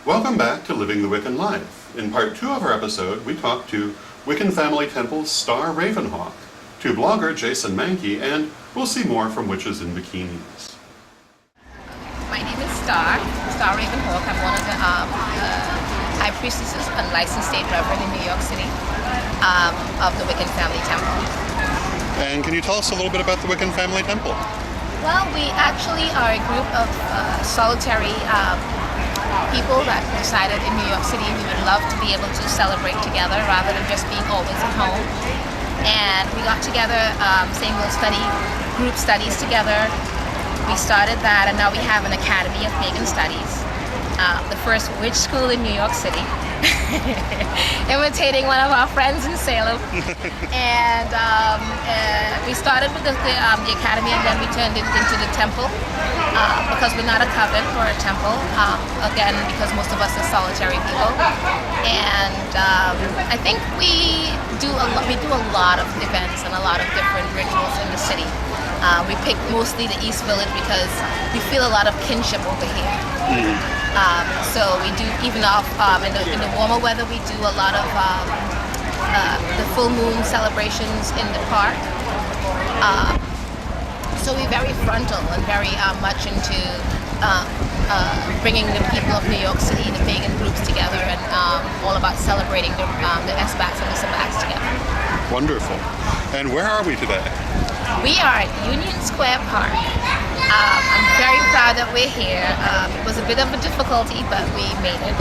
Welcome back to Living the Wiccan Life. In part 2 of our episode, we talked to Wiccan Family Temple's Starr RavenHawk, to blogger Jason Mankey, and we'll see more from Witches in Bikinis. My name is Starr RavenHawk. I'm one of the high priestesses and licensed state reverend in New York City of the Wiccan Family Temple. And can you tell us a little bit about the Wiccan Family Temple? Well, we actually are a group of solitary people that decided in New York City we would love to be able to celebrate together rather than just being always at home. And we got together, saying we'll study group studies together. We started that, and now we have an Academy of Pagan Studies, the first witch school in New York City, imitating one of our friends in Salem. And we started with the Academy, and then we turned it into the temple, because we're not a coven or a temple, again, because most of us are solitary people. And I think we do a lot of events and a lot of different rituals in the city. We picked mostly the East Village because we feel a lot of kinship over here. So we do, even in the warmer weather, we do a lot of the full moon celebrations in the park. So we're very frontal and very much into bringing the people of New York City, the pagan groups together, and all about celebrating the S-Bats and the Sabbats together. Wonderful. And where are we today? We are at Union Square Park. I'm very proud that we're here. It was a bit of a difficulty, but we made it.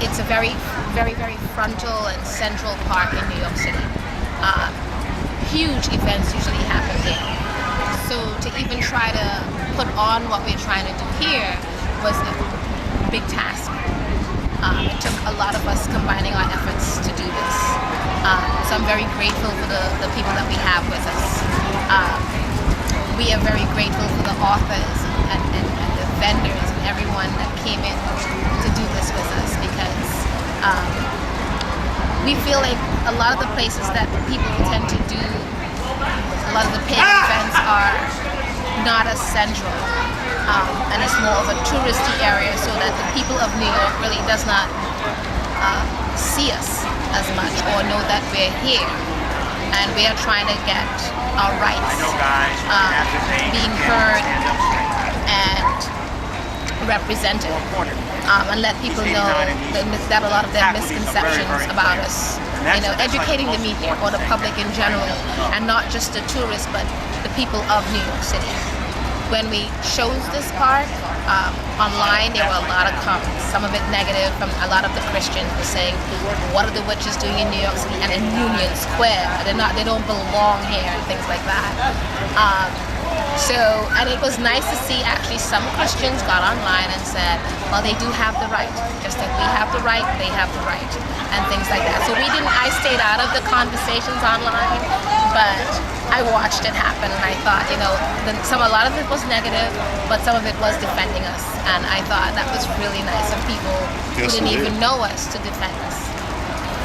It's a very, very, very frontal and central park in New York City. Huge events usually happen here. So to even try to put on what we're trying to do here was a big task. It took a lot of us combining our efforts to do this. So I'm very grateful for the people that we have with us. We are very grateful for the authors and the vendors and everyone that came in to do this with us, because we feel like a lot of the places that people tend to do a lot of the pagan events are not as central, and it's more of a touristy area, so that the people of New York really does not see us as much or know that we're here, and we are trying to get our rights being heard and represented, and let people know that a lot of their misconceptions about us, educating the media or the public in general, and not just the tourists but the people of New York City. When we chose this park online, there were a lot of comments, some of it negative from a lot of the Christians were saying, what are the witches doing in New York City and in Union Square? They don't belong here, and things like that. And it was nice to see actually some Christians got online and said, well, they do have the right, just like we have the right, they have the right, and things like that. So I stayed out of the conversations online, but I watched it happen, and I thought, a lot of it was negative, but some of it was defending us, and I thought that was really nice of people who didn't even know us to defend us.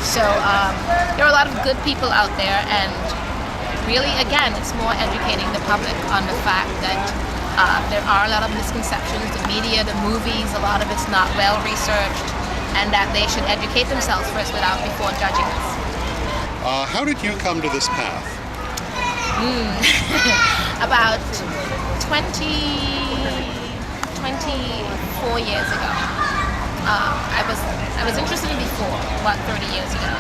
So there are a lot of good people out there, and really, again, it's more educating the public on the fact that there are a lot of misconceptions. The media, the movies, a lot of it's not well researched, and that they should educate themselves first before judging us. How did you come to this path? About 24 years ago. I was interested in before, about 30 years ago,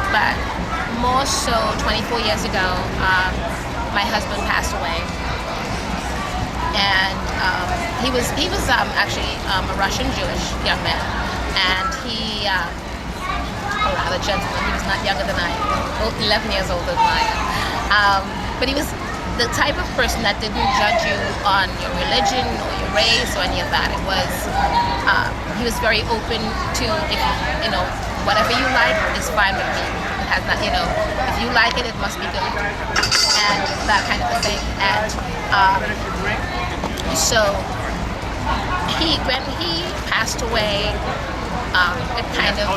but more so 24 years ago, my husband passed away, and he was actually a Russian Jewish young man, and he, a rather gentleman. He was not younger than I am, 11 years older than I am. But he was the type of person that didn't judge you on your religion or your race or any of that. It was, he was very open to, if whatever you like is fine with me. It has not, if you like it, it must be good, and that kind of a thing. And so when he passed away, it kind of,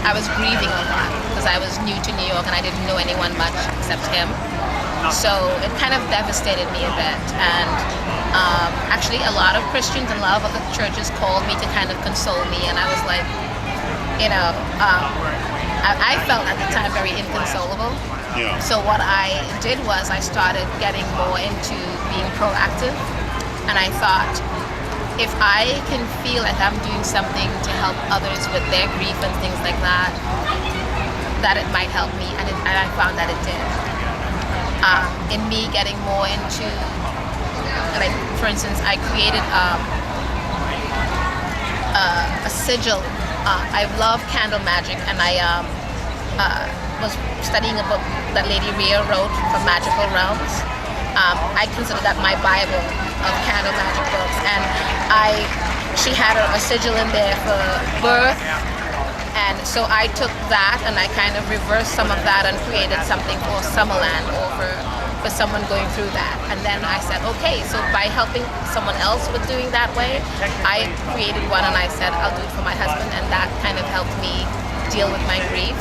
I was grieving a lot because I was new to New York and I didn't know anyone much except him. So it kind of devastated me a bit, and Actually, a lot of Christians and a lot of other churches called me to kind of console me, and I was like, I felt at the time very inconsolable. Yeah. So what I did was I started getting more into being proactive, and I thought, if I can feel like I'm doing something to help others with their grief and things like that, that it might help me, and I found that it did. In me getting more into, like, for instance, I created a sigil. I love candle magic, and I was studying a book that Lady Rhea wrote for Magical Realms. I consider that my Bible of candle magic books, and she had a sigil in there for birth, and so I took that and I kind of reversed some of that and created something for Summerland or for someone going through that. And then I said, okay, so by helping someone else with doing that way, I created one and I said I'll do it for my husband, and that kind of helped me deal with my grief.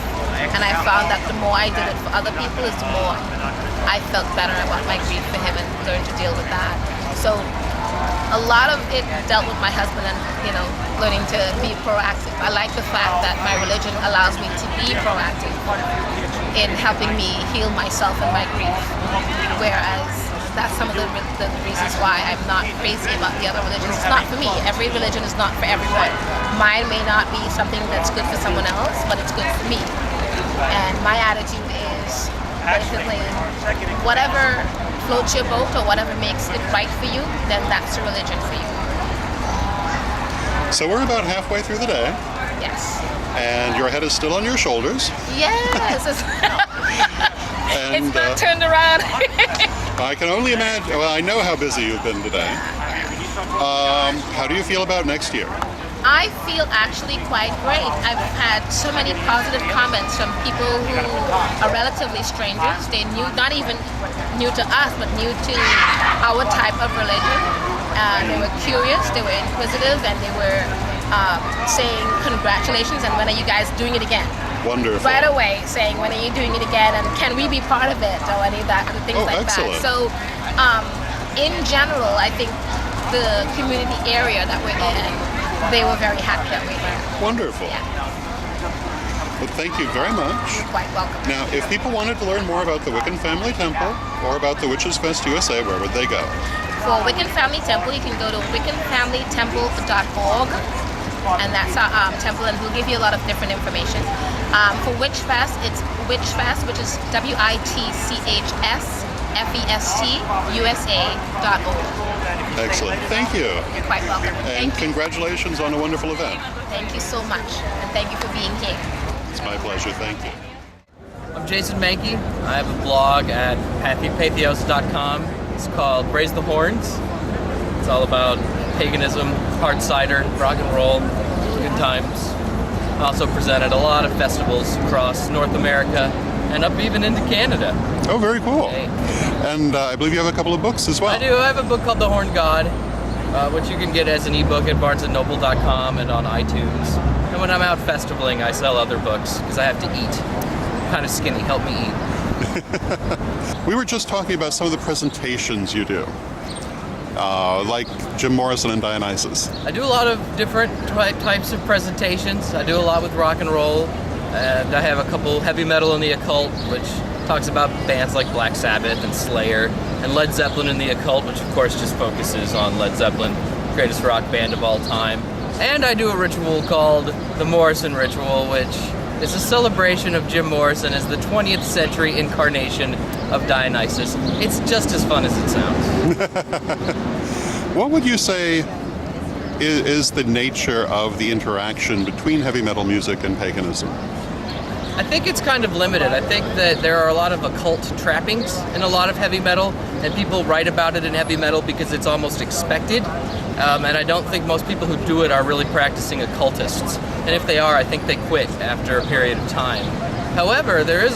And I found that the more I did it for other people, is the more I felt better about my grief for him and learned to deal with that. So a lot of it dealt with my husband and, learning to be proactive. I like the fact that my religion allows me to be proactive in helping me heal myself and my grief. Whereas that's some of the reasons why I'm not crazy about the other religions. It's not for me. Every religion is not for everyone. Mine may not be something that's good for someone else, but it's good for me. And my attitude is basically whatever floats your boat or whatever makes it right for you, then that's a religion for you. So we're about halfway through the day. Yes. And your head is still on your shoulders. Yes. And, it's not turned around. I can only imagine. Well, I know how busy you've been today. How do you feel about next year? I feel actually quite great. I've had so many positive comments from people who are relatively strangers. They knew, not even new to us, but new to our type of religion. They were curious, they were inquisitive, and they were saying congratulations and when are you guys doing it again? Wonderful. Right away saying when are you doing it again and can we be part of it or any of that, things like excellent. that. So in general, I think the community area that we're in, they were very happy that we're here. Wonderful. Yeah. Well, thank you very much. You're quite welcome. Now, if people wanted to learn more about the Wiccan Family Temple or about the Witchsfest USA, where would they go? For Wiccan Family Temple, you can go to wiccanfamilytemple.org, and that's our temple, and we'll give you a lot of different information. For Witchfest, it's Witchfest, which is WITCHSFEST USA.org. Excellent. Thank you. You're quite welcome. And Thank you. congratulations on a wonderful event. Thank you so much, and thank you for being here. It's my pleasure. Thank you. I'm Jason Mankey. I have a blog at patheos.com. It's called Raise the Horns. It's all about paganism, hard cider, rock and roll, good times. I also present at a lot of festivals across North America and up even into Canada. Oh, very cool. Hey. And I believe you have a couple of books as well. I do. I have a book called The Horn God, which you can get as an ebook at barnesandnoble.com and on iTunes. And when I'm out festivaling, I sell other books because I have to eat. I'm kind of skinny. Help me eat. We were just talking about some of the presentations you do, like Jim Morrison and Dionysus. I do a lot of different types of presentations. I do a lot with rock and roll, and I have a couple heavy metal in the occult, which talks about bands like Black Sabbath and Slayer, and Led Zeppelin in the occult, which of course just focuses on Led Zeppelin, greatest rock band of all time. And I do a ritual called the Morrison Ritual, which is a celebration of Jim Morrison as the 20th century incarnation of Dionysus. It's just as fun as it sounds. What would you say is the nature of the interaction between heavy metal music and paganism? I think it's kind of limited. I think that there are a lot of occult trappings in a lot of heavy metal, and people write about it in heavy metal because it's almost expected. And I don't think most people who do it are really practicing occultists. And if they are, I think they quit after a period of time. However, there is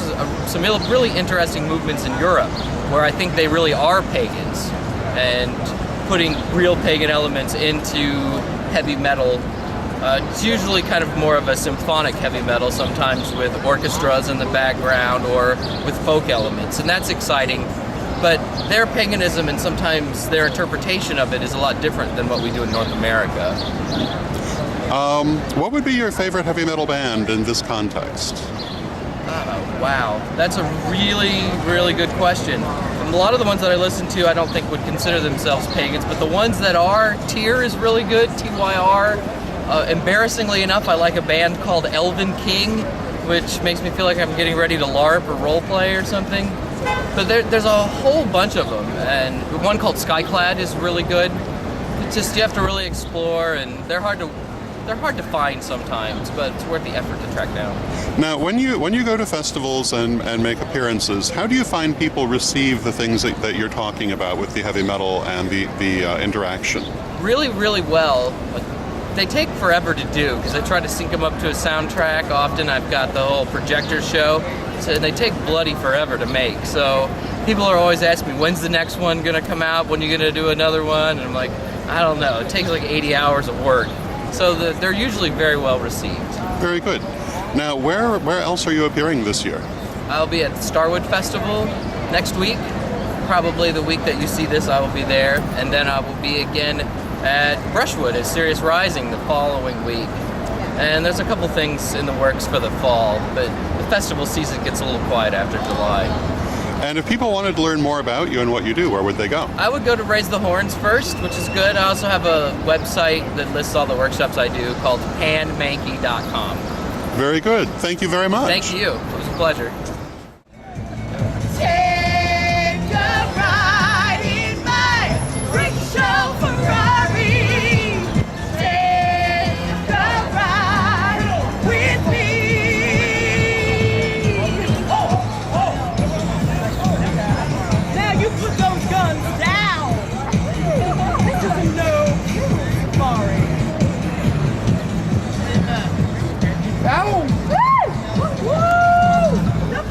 some really interesting movements in Europe where I think they really are pagans and putting real pagan elements into heavy metal. It's usually kind of more of a symphonic heavy metal, sometimes with orchestras in the background or with folk elements, and that's exciting. but their paganism and sometimes their interpretation of it is a lot different than what we do in North America. What would be your favorite heavy metal band in this context? Wow, that's a really, really good question. A lot of the ones that I listen to I don't think would consider themselves pagans, but the ones that are, Tyr is really good, Tyr. Embarrassingly enough, I like a band called Elven King, which makes me feel like I'm getting ready to LARP or roleplay or something. But there's a whole bunch of them, and one called Skyclad is really good. It's just, you have to really explore, and they're hard to find sometimes, but it's worth the effort to track down. Now, when you go to festivals and make appearances, how do you find people receive the things that you're talking about with the heavy metal and the interaction? Really, really well. They take forever to do because I try to sync them up to a soundtrack. Often I've got the whole projector show, so they take bloody forever to make. So people are always asking me, when's the next one going to come out? When are you going to do another one? And I'm like, I don't know. It takes like 80 hours of work. So they're usually very well received. Very good. Now, where else are you appearing this year? I'll be at the Starwood Festival next week. Probably the week that you see this, I will be there. And then I will be again at Brushwood at Sirius Rising the following week. And there's a couple things in the works for the fall, but the festival season gets a little quiet after July. And if people wanted to learn more about you and what you do, where would they go? I would go to Raise the Horns first, which is good. I also have a website that lists all the workshops I do called panmankey.com. Very good. Thank you very much. Thank you. It was a pleasure. Take a ride in my Freakshow Ferrari. Take a ride with me. Now you put those guns down. This is no Ferrari. Woo! Woo! The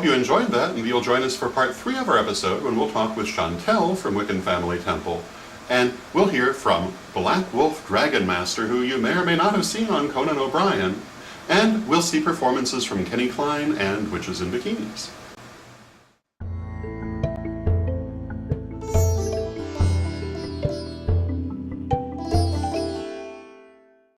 hope you enjoyed that, and you'll join us for part 3 of our episode when we'll talk with Chantel from Wiccan Family Temple. And we'll hear from Black Wolf Dragon Master, who you may or may not have seen on Conan O'Brien. And we'll see performances from Kenny Klein and Witches in Bikinis.